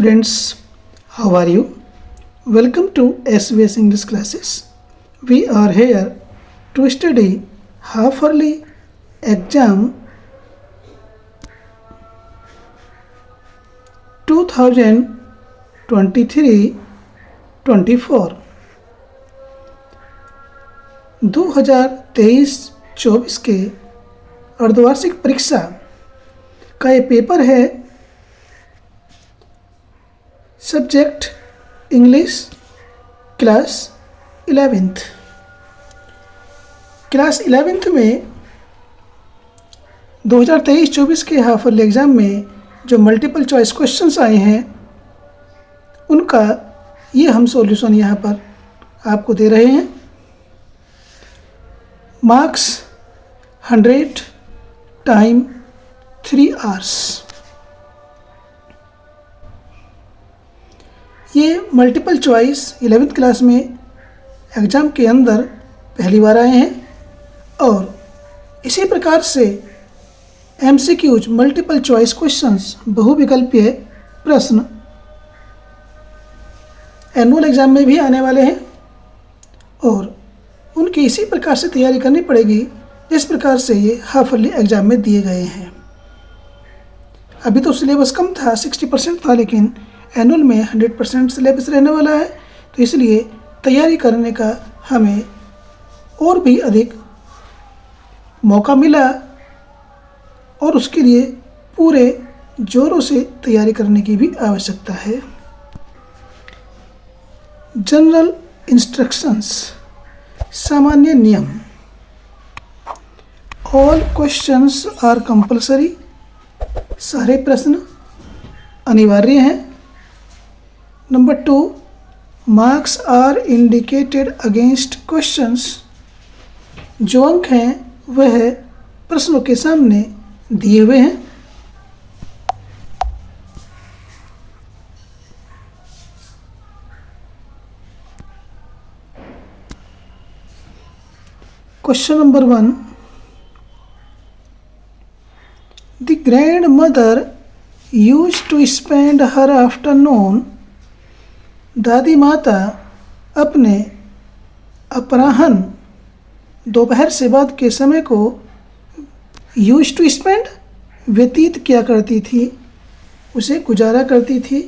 students, how are you? Welcome to SBS English classes. We are here to study half-yearly exam 2023-24 2023-24 के अर्धवार्षिक परीक्षा का ये paper है। Subject English class 11th। Class 11th में 2023-24 के हाफ ईयरली एग्ज़ाम में जो मल्टीपल चॉइस क्वेश्चंस आए हैं उनका ये हम सॉल्यूशन यहाँ पर आपको दे रहे हैं। Marks 100, time 3 hours। ये मल्टीपल चॉइस 11th क्लास में एग्ज़ाम के अंदर पहली बार आए हैं और इसी प्रकार से MCQs मल्टीपल चॉइस क्वेश्चंस बहुविकल्पीय प्रश्न एनुअल एग्ज़ाम में भी आने वाले हैं और उनकी इसी प्रकार से तैयारी करनी पड़ेगी जिस प्रकार से ये हाफ ईयरली एग्ज़ाम में दिए गए हैं। अभी तो सिलेबस कम था, 60% था, लेकिन एनुअल में 100% सिलेबस रहने वाला है, तो इसलिए तैयारी करने का हमें और भी अधिक मौका मिला और उसके लिए पूरे जोरों से तैयारी करने की भी आवश्यकता है। जनरल इंस्ट्रक्शंस, सामान्य नियम। ऑल क्वेश्चंस आर कंपल्सरी, सारे प्रश्न अनिवार्य हैं। Number 2, marks are indicated against questions, जो अंक हैं वह प्रश्नों के सामने दिए हुए हैं। Question number 1, the grandmother used to spend her afternoon, दादी माता अपने अपराह्न दोपहर से बाद के समय को यूज्ड टू स्पेंड व्यतीत किया करती थी, उसे गुजारा करती थी।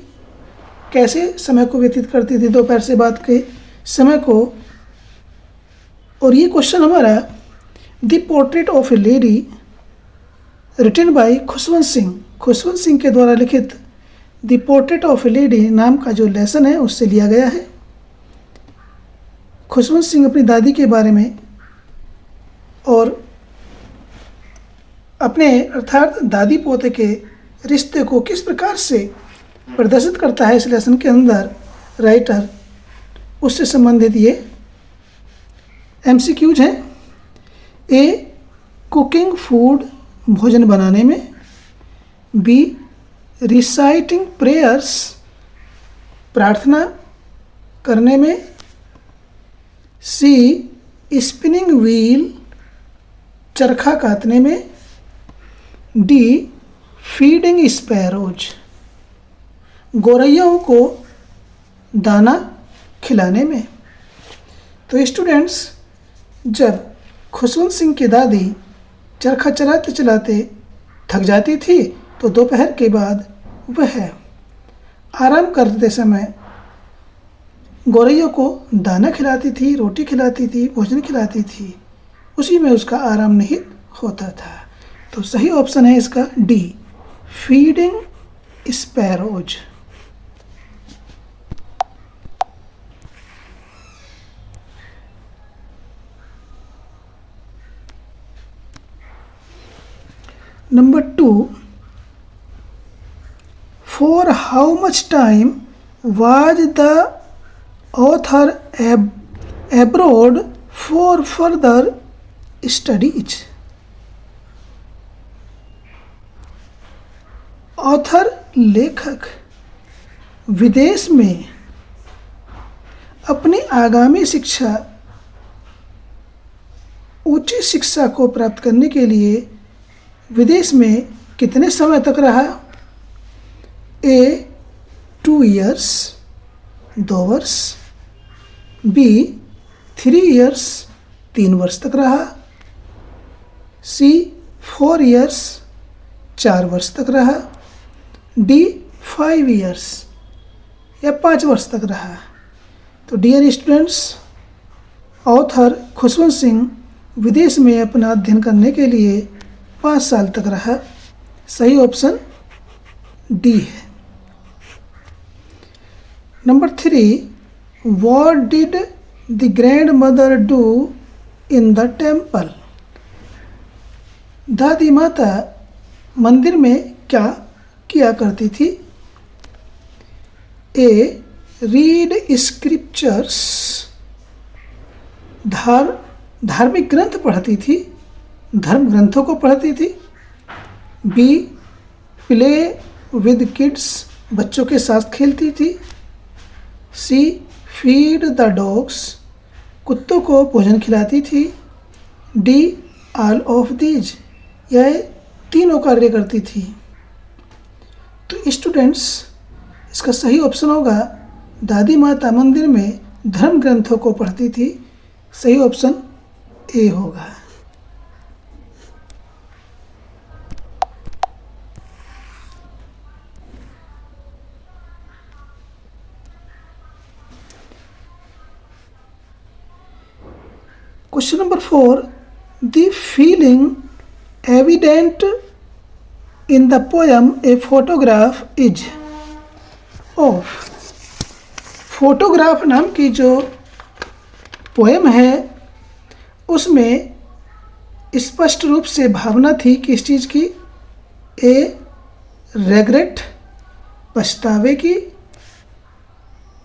कैसे समय को व्यतीत करती थी दोपहर से बाद के समय को? और ये क्वेश्चन हमारा the portrait of a lady written by Khushwant Singh, Khushwant Singh के द्वारा लिखित the portrait of a lady नाम का जो लेसन है उससे लिया गया है। खुशवंत सिंह अपनी दादी के बारे में और अपने अर्थात दादी पोते के रिश्ते को किस प्रकार से प्रदर्शित करता है इस लेसन के अंदर राइटर, उससे संबंधित ये MCQs हैं। ए, कुकिंग फूड, भोजन बनाने में। बी, रिसाइटिंग प्रेयर्स, प्रार्थना करने में। सी, स्पिनिंग व्हील, चरखा कातने में। डी, फीडिंग स्पैरोज, गौरैयों को दाना खिलाने में। तो स्टूडेंट्स, जब खुशवंत सिंह की दादी चरखा चलाते चलाते थक जाती थी तो दोपहर के बाद वह आराम करते समय गौरैयों को दाना खिलाती थी, रोटी खिलाती थी, भोजन खिलाती थी। उसी में उसका आराम नहीं होता था। तो सही ऑप्शन है इसका D, feeding sparrows. Number 2, for how much time was the author abroad for further studies? Author लेखक विदेश में अपनी आगामी शिक्षा, उच्च शिक्षा को प्राप्त करने के लिए विदेश में कितने समय तक रहा? ए 2 years 2 वर्ष, बी 3 years 3 वर्ष तक रहा, सी 4 years 4 वर्ष तक रहा, डी 5 years या 5 वर्ष तक रहा। तो dear students, author Khushwant Singh विदेश में अपना अध्ययन करने के लिए 5 साल तक रहा। सही ऑप्शन डी है। Number 3, what did the grand mother do in the temple? दादी माता मंदिर में क्या किया करती थी? ए रीड स्क्रिप्चर्स, धार्मिक ग्रंथ पढ़ती थी, धर्म ग्रंथों को पढ़ती थी। बी प्ले विद किड्स, बच्चों के साथ खेलती थी। सी फीड द डॉग्स, कुत्तों को भोजन खिलाती थी। डी ऑल ऑफ दीज, यह तीनों कार्य करती थी। तो स्टूडेंट्स, इसका सही ऑप्शन होगा दादी माता मंदिर में धर्म ग्रंथों को पढ़ती थी। सही ऑप्शन ए होगा। Question number 4, the feeling evident in the poem a photograph is of। Photograph नाम की जो पोएम है उसमें स्पष्ट रूप से भावना थी किस चीज़ की? ए रेग्रेट, पछतावे की।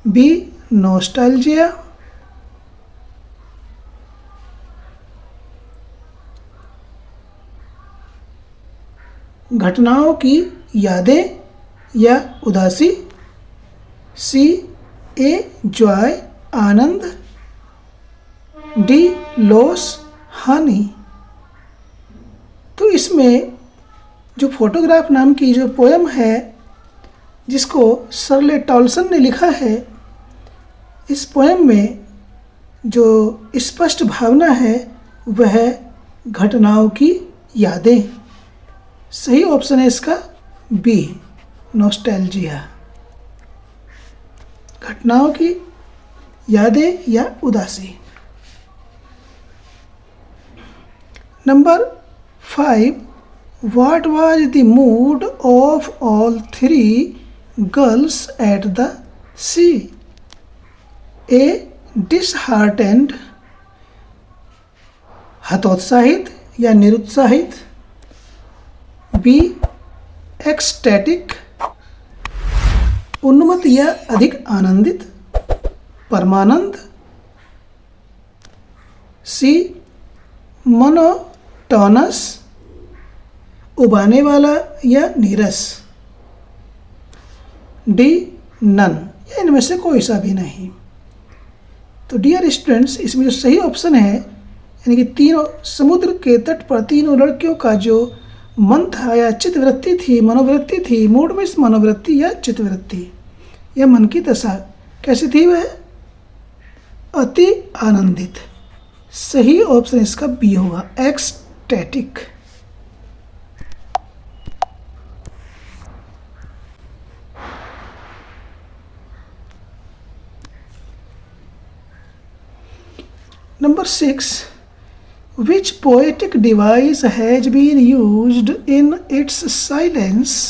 बी नॉस्टैल्जिया, घटनाओं की यादें या उदासी। सी ए जॉय, आनंद। डी लॉस, हानि। तो इसमें जो फोटोग्राफ नाम की जो पोएम है जिसको शर्ले टॉलसन ने लिखा है, इस पोएम में जो स्पष्ट भावना है वह घटनाओं की यादें। सही ऑप्शन है इसका बी नॉस्टैल्जिया, घटनाओं की यादें या उदासी। Number 5, what was the mood of all 3 girls at the sea? A disheartened, हतोत्साहित या निरुत्साहित। बी एक्सटैटिक, उन्मत्त या अधिक आनंदित, परमानंद। सी मोनोटोनस, उबाने वाला या नीरस। डी नन, या इनमें से कोई सा भी नहीं। तो डियर स्टूडेंट्स, इसमें जो सही ऑप्शन है यानी कि तीनों समुद्र के तट पर तीनों लड़कियों का जो मन था या चित्तवृत्ति थी, मनोवृत्ति थी, मूड मीन्स मनोवृत्ति या चित्तवृत्ति या मन की दशा कैसी थी? वह अति आनंदित। सही ऑप्शन इसका बी होगा ecstatic. Number 6, which poetic device has been used in its silences?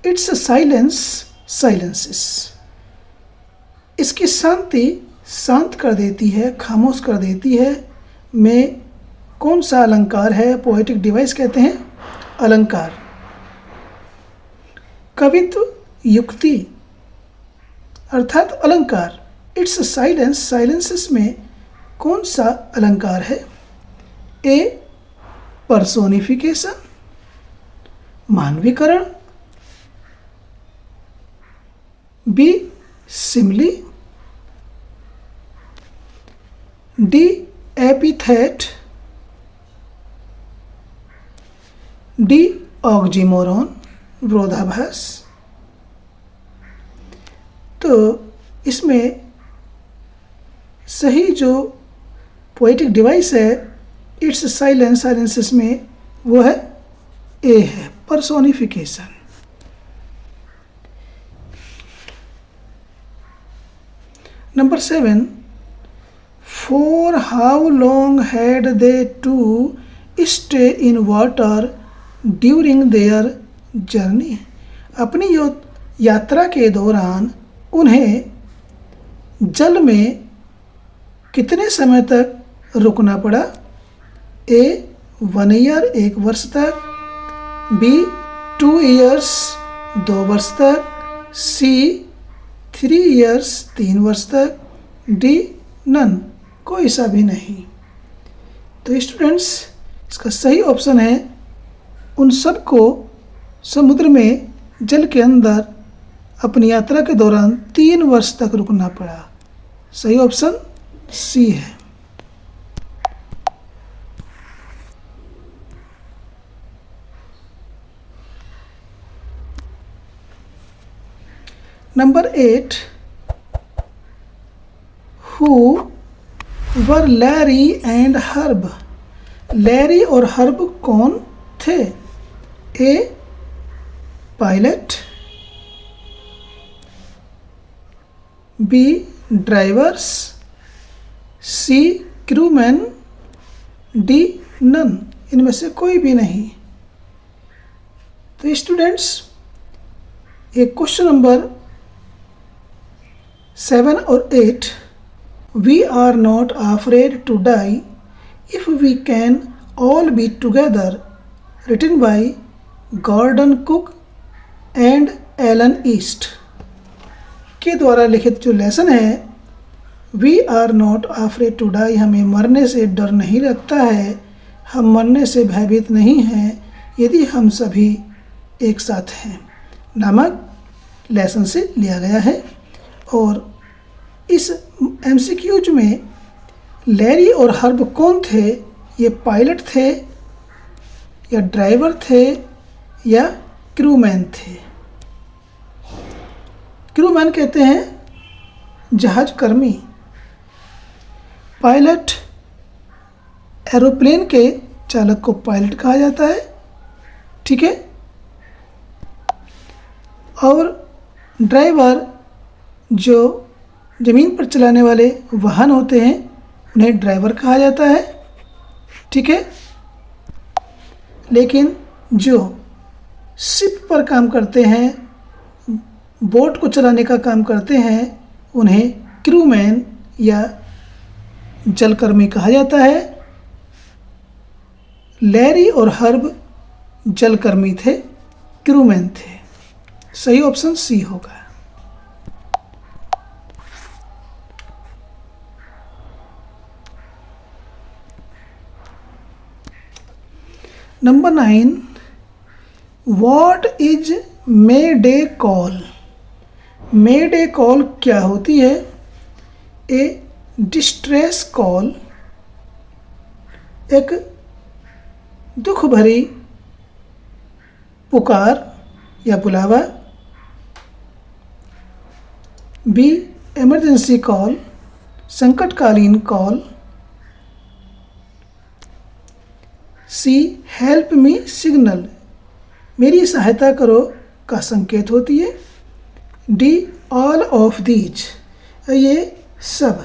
Its silences. इसकी शांति शांत कर देती है, खामोश कर देती है में कौन सा अलंकार है? पोएटिक डिवाइस कहते हैं अलंकार। कवित्व, युक्ति अर्थात अलंकार। इट्स साइलेंसेस में कौन सा अलंकार है? ए पर्सोनिफिकेशन, मानवीकरण। B simile. D epithet. D oxymoron, विरोधाभास। तो इसमें सही जो पोएटिक डिवाइस है इट्स साइलेंस, साइलेंसिस में वो है ए है, personification. Number 7, for how long had they to stay in water during their journey. अपनी यात्रा के दौरान उन्हें जल में कितने समय तक रुकना पड़ा? ए 1 ईयर, 1 वर्ष तक, बी 2 ईयर्स, 2 वर्ष तक, सी 3 ईयर्स, 3 वर्ष तक, डी नन, कोई सा भी नहीं। तो स्टूडेंट्स इसका सही ऑप्शन है उन सब को समुद्र में जल के अंदर अपनी यात्रा के दौरान 3 वर्ष तक रुकना पड़ा। सही ऑप्शन सी है। Number 8, who were Larry and herb. Larry और हर्ब कौन थे? ए पायलट, बी ड्राइवर्स, सी क्रूमैन, डी नन, इनमें से कोई भी नहीं। तो स्टूडेंट्स एक क्वेश्चन नंबर 7 और 8, we are not afraid to die if we can all be together, written by Gordon Cook and Alan East के द्वारा लिखित जो लेसन है, we are not afraid to die, हमें मरने से डर नहीं लगता है, हम मरने से भयभीत नहीं हैं यदि हम सभी एक साथ हैं, नामक लेसन से लिया गया है। और इस एमसीक्यूज में लैरी और हर्ब कौन थे? ये पायलट थे या ड्राइवर थे या क्रूमैन थे? क्रूमैन कहते हैं जहाज कर्मी, पायलट एरोप्लेन के चालक को पायलट कहा जाता है, ठीक है। और ड्राइवर जो ज़मीन पर चलाने वाले वाहन होते हैं उन्हें ड्राइवर कहा जाता है, ठीक है। लेकिन जो शिप पर काम करते हैं, बोट को चलाने का काम करते हैं, उन्हें क्रूमैन या जलकर्मी कहा जाता है। लैरी और हर्ब जलकर्मी थे, क्रूमैन थे। सही ऑप्शन सी होगा। Number 9, what is may day call. May day call क्या होती है? ए डिस्ट्रेस कॉल, एक दुख भरी पुकार या बुलावा, बी इमरजेंसी कॉल, संकटकालीन कॉल, सी हेल्प मी सिग्नल, मेरी सहायता करो का संकेत होती है, डी ऑल ऑफ दीज, ये सब।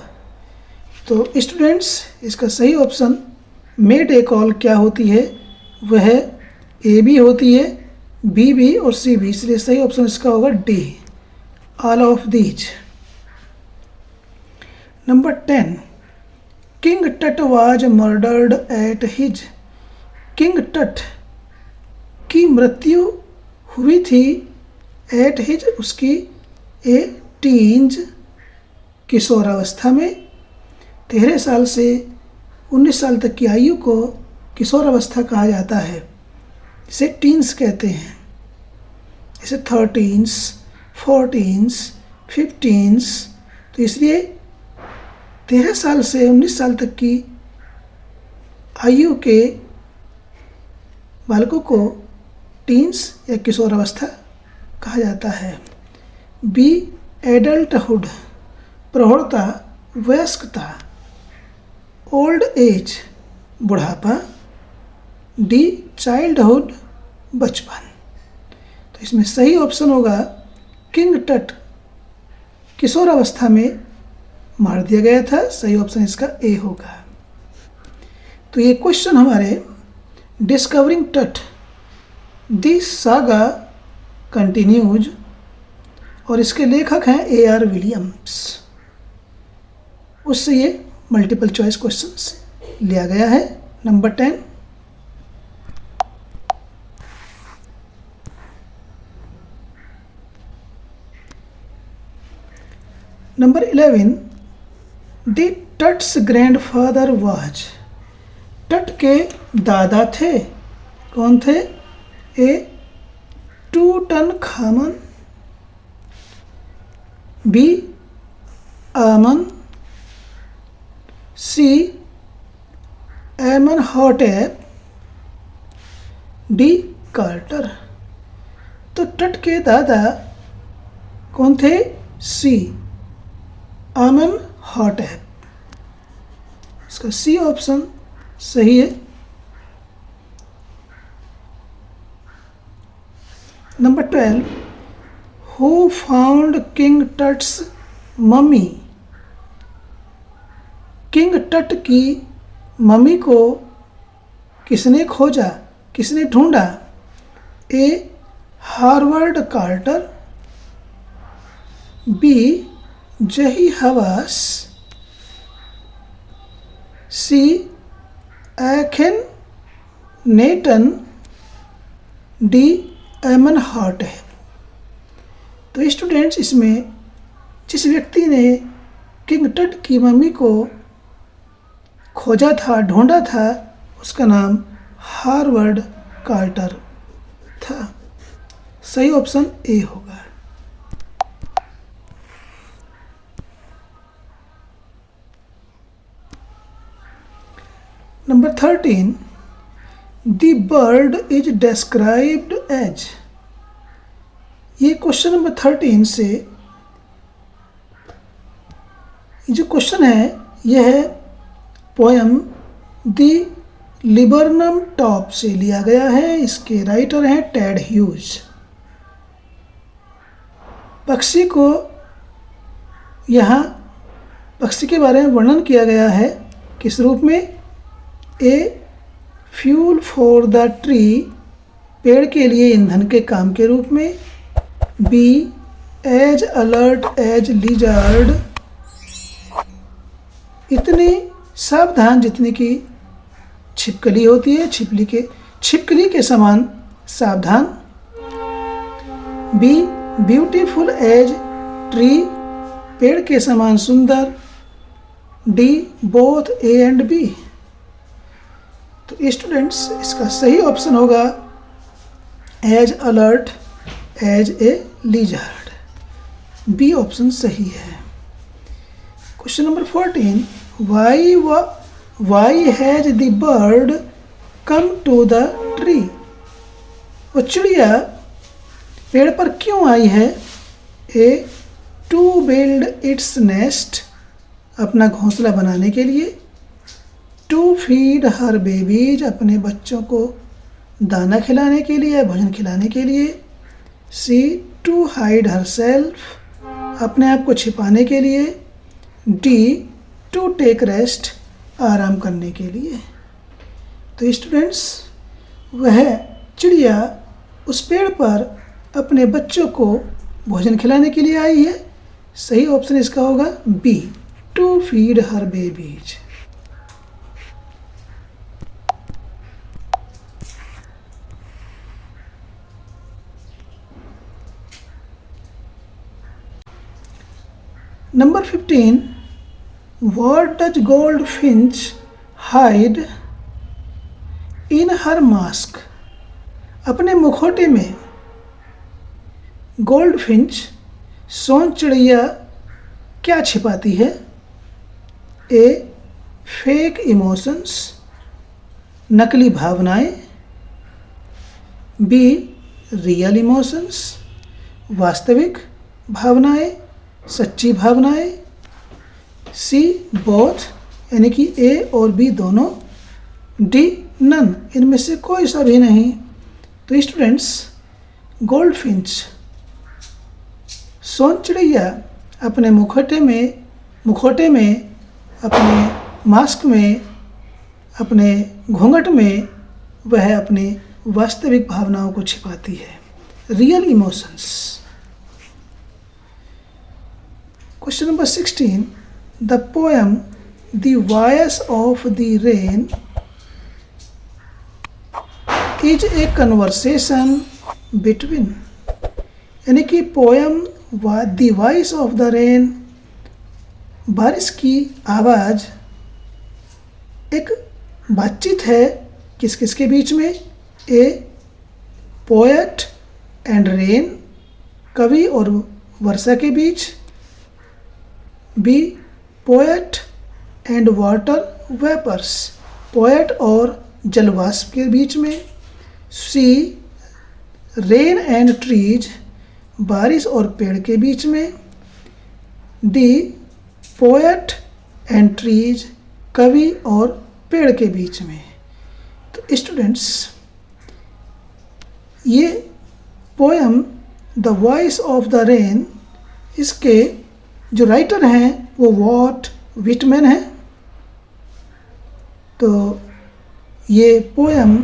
तो स्टूडेंट्स इसका सही ऑप्शन मे डे कॉल क्या होती है? वह ए भी होती है, बी भी और सी भी, इसलिए सही ऑप्शन इसका होगा D, all of these. Number 10, King Tut was murdered at his. King Tut की मृत्यु हुई थी एट हिज, उसकी ए टीन्स, किशोरावस्था में। 13 साल से 19 साल तक की आयु को किशोरावस्था कहा जाता है, इसे टीन्स कहते हैं। इसे 13s, 14s, 15s, तो इसलिए 13 साल से 19 साल तक की आयु के बालकों को टीन्स या किशोरावस्था कहा जाता है। बी एडल्टहुड प्रौढ़ता वयस्कता। ओल्ड एज बुढ़ापा। डी चाइल्डहुड बचपन। तो इसमें सही ऑप्शन होगा किंग टट किशोरावस्था में मार दिया गया था। सही ऑप्शन इसका ए होगा। तो ये क्वेश्चन हमारे डिस्कवरिंग टट दिस सागा कंटिन्यूज और इसके लेखक हैं A.R. विलियम्स। उससे ये मल्टीपल चॉइस क्वेश्चंस लिया गया है। Number 10 number 11 the Tut's grandfather was. Tut के दादा थे, कौन थे? ए टूटनखामन, बी आमन, सी एमनहॉटेप, डी कार्टर। तो टट के दादा कौन थे? सी आमनहॉटेप। इसका सी ऑप्शन सही है। Number 12 who found King Tut's mummy. King Tut की मम्मी को किसने खोजा, किसने ढूंढा? ए हार्वर्ड कार्टर, बी जही हवास, सी एखेन नेटन, डी एमनहॉटेप। तो स्टूडेंट्स इसमें जिस व्यक्ति ने किंग टट की मम्मी को खोजा था, ढूंढा था, उसका नाम हार्वर्ड कार्टर था। सही ऑप्शन ए होगा। Number 13 the bird is described as. ये क्वेश्चन नंबर 13 से ये जो क्वेश्चन है यह है पोएम द लिबर्नम टॉप से लिया गया है। इसके राइटर हैं टेड ह्यूज। पक्षी को यहाँ पक्षी के बारे में वर्णन किया गया है किस रूप में? A fuel for the tree पेड़ के लिए ईंधन के काम के रूप में। B as alert as lizard इतने सावधान जितने की छिपकली होती है, छिपकली के समान सावधान। बी ब्यूटीफुल एज ट्री पेड़ के समान सुंदर। D both a and b. तो स्टूडेंट्स इसका सही ऑप्शन होगा as alert as a lizard. B option सही है। Question number 14 why has the bird come to the tree. वो चिड़िया पेड़ पर क्यों आई है? A to build its nest अपना घोंसला बनाने के लिए। टू फीड हर बेबीज अपने बच्चों को दाना खिलाने के लिए, भोजन खिलाने के लिए। सी टू हाइड हर सेल्फ अपने आप को छिपाने के लिए। डी टू टेक रेस्ट आराम करने के लिए। तो स्टूडेंट्स वह चिड़िया उस पेड़ पर अपने बच्चों को भोजन खिलाने के लिए आई है। सही ऑप्शन इसका होगा b to feed her babies. Number 15 What does goldfinch hide in her mask? अपने मुखौटे में गोल्डफिंच सोन चिड़िया क्या छिपाती है? ए फेक इमोशंस नकली भावनाएं। बी रियल इमोशंस, वास्तविक भावनाएं, सच्ची भावनाएं। सी बोथ यानी कि ए और बी दोनों। डी नन, इनमें से कोई सा भी नहीं। तो स्टूडेंट्स, गोल्डफिंच सोन चिड़ैया अपने मुखौटे में, अपने मास्क में, अपने घूंघट में वह अपनी वास्तविक भावनाओं को छिपाती है, real emotions. Question number 16, the poem the voice of the rain is a conversation between, यानी कि poem the voice of the rain, बारिश की आवाज़, एक बातचीत है किस किस के बीच में? ए पोएट एंड रेन, कवि और वर्षा के बीच। B poet and water vapours, poet और जलवाष्प के बीच में। सी रेन एंड ट्रीज, बारिश और पेड़ के बीच में। डी पोएट एंड ट्रीज, कवि और पेड़ के बीच में। तो स्टूडेंट्स, ये poem the voice of the rain, इसके जो राइटर हैं वो वॉल्ट व्हिटमैन हैं। तो ये poem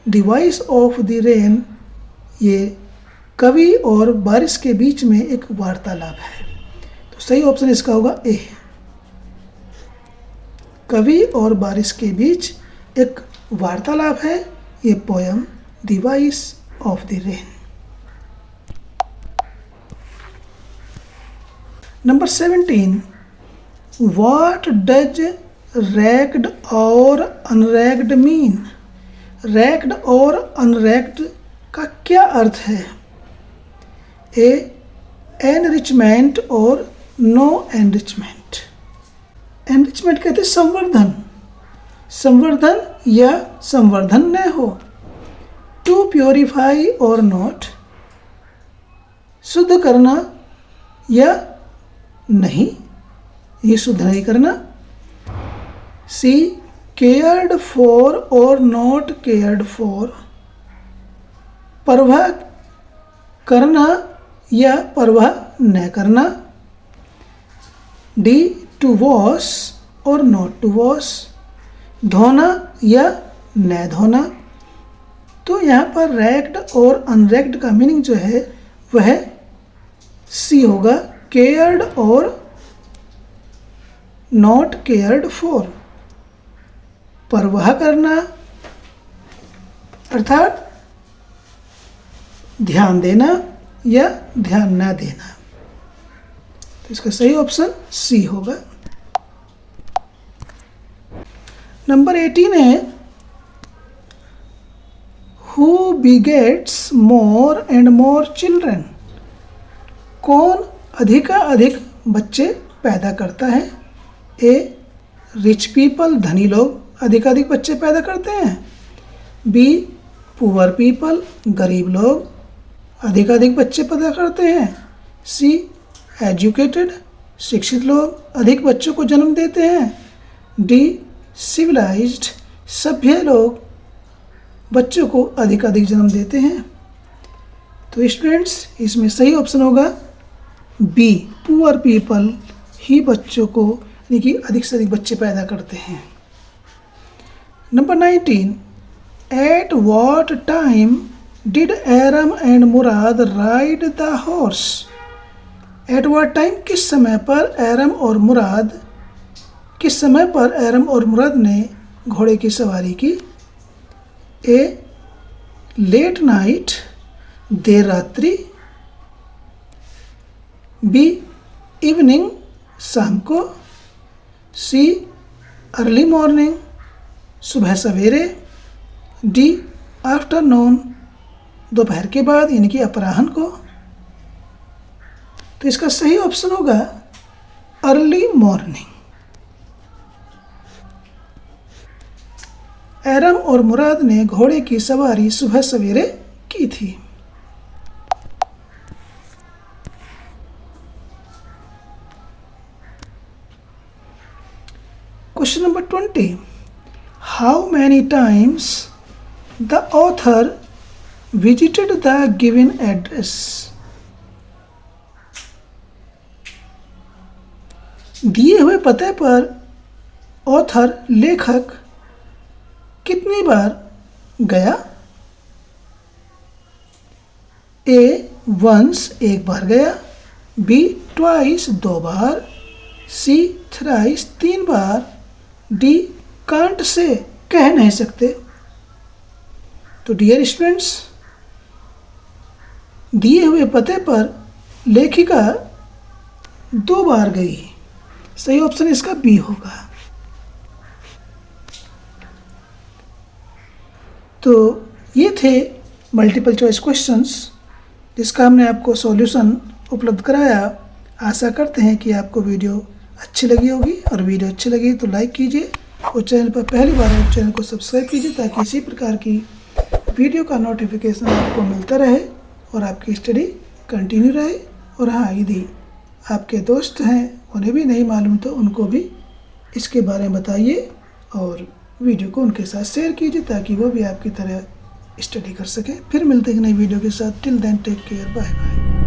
the voice of the rain, ये कवि और बारिश के बीच में एक वार्तालाप है। तो सही ऑप्शन इसका होगा ए, कवि और बारिश के बीच एक वार्तालाप है ये poem the voice of the rain. Number 17, what does ragged और अनरैग्ड मीन? रैग्ड और अनरैग्ड का क्या अर्थ है? ए एनरिचमेंट और नो एनरिचमेंट। एनरिचमेंट कहते हैं संवर्धन, संवर्धन या संवर्धन न हो। टू प्योरीफाई और नॉट, शुद्ध करना या नहीं, ये शुद्ध नहीं करना। सी केयर्ड फॉर और नॉट केयर्ड फॉर, परवाह करना या परवाह न करना। डी टू वॉश और नॉट टू वॉश, धोना या न धोना। तो यहाँ पर रैग्ड और अनरैग्ड का मीनिंग जो है वह सी होगा, केयर्ड और नॉट केयर्ड फॉर, परवाह करना अर्थात ध्यान देना या ध्यान ना देना। तो इसका सही ऑप्शन सी होगा। नंबर 18 है, who begets more and more children? कौन अधिक बच्चे पैदा करता है? ए रिच पीपल, धनी लोग अधिक बच्चे पैदा करते हैं। बी पुअर पीपल, गरीब लोग अधिक बच्चे पैदा करते हैं। सी एजुकेटेड, शिक्षित लोग अधिक बच्चों को जन्म देते हैं। डी सिविलाइज्ड, सभ्य लोग बच्चों को अधिक जन्म देते हैं। तो स्टूडेंट्स, इसमें सही ऑप्शन होगा बी, पुअर पीपल ही बच्चों को यानी कि अधिक से अधिक बच्चे पैदा करते हैं। Number 19, at what time did Aram and Mourad ride the horse? At what time, किस समय पर एरम और मुराद ने घोड़े की सवारी की? ए लेट नाइट, देर रात्रि। बी इवनिंग, शाम को। सी अर्ली मॉर्निंग, सुबह सवेरे। डी आफ्टरनून, दोपहर के बाद यानी कि अपराह्न को। तो इसका सही ऑप्शन होगा अर्ली मॉर्निंग। एरम और मुराद ने घोड़े की सवारी सुबह सवेरे की थी। Question number 20, how many times the author visited the given address. दिए हुए पते पर ऑथर लेखक कितनी बार गया। ए वंस एक बार गया, बी ट्वाइस दो बार, सी थ्राइस तीन बार, डी कांट से कह नहीं सकते। तो डियर स्टूडेंट्स, दिए हुए पते पर लेखिका 2 बार गई। सही ऑप्शन इसका बी होगा। तो ये थे मल्टीपल चॉइस क्वेश्चंस जिसका हमने आपको सॉल्यूशन उपलब्ध कराया। आशा करते हैं कि आपको वीडियो अच्छी लगी होगी, और वीडियो अच्छी लगी तो लाइक कीजिए, और चैनल पर पहली बार है चैनल को सब्सक्राइब कीजिए ताकि इसी प्रकार की वीडियो का नोटिफिकेशन आपको मिलता रहे और आपकी स्टडी कंटिन्यू रहे। और हाँ, यदि आपके दोस्त हैं उन्हें भी नहीं मालूम तो उनको भी इसके बारे में बताइए और वीडियो को उनके साथ शेयर कीजिए ताकि वो भी आपकी तरह स्टडी कर सकें। फिर मिलते हैं नई वीडियो के साथ। Till then take care, bye bye.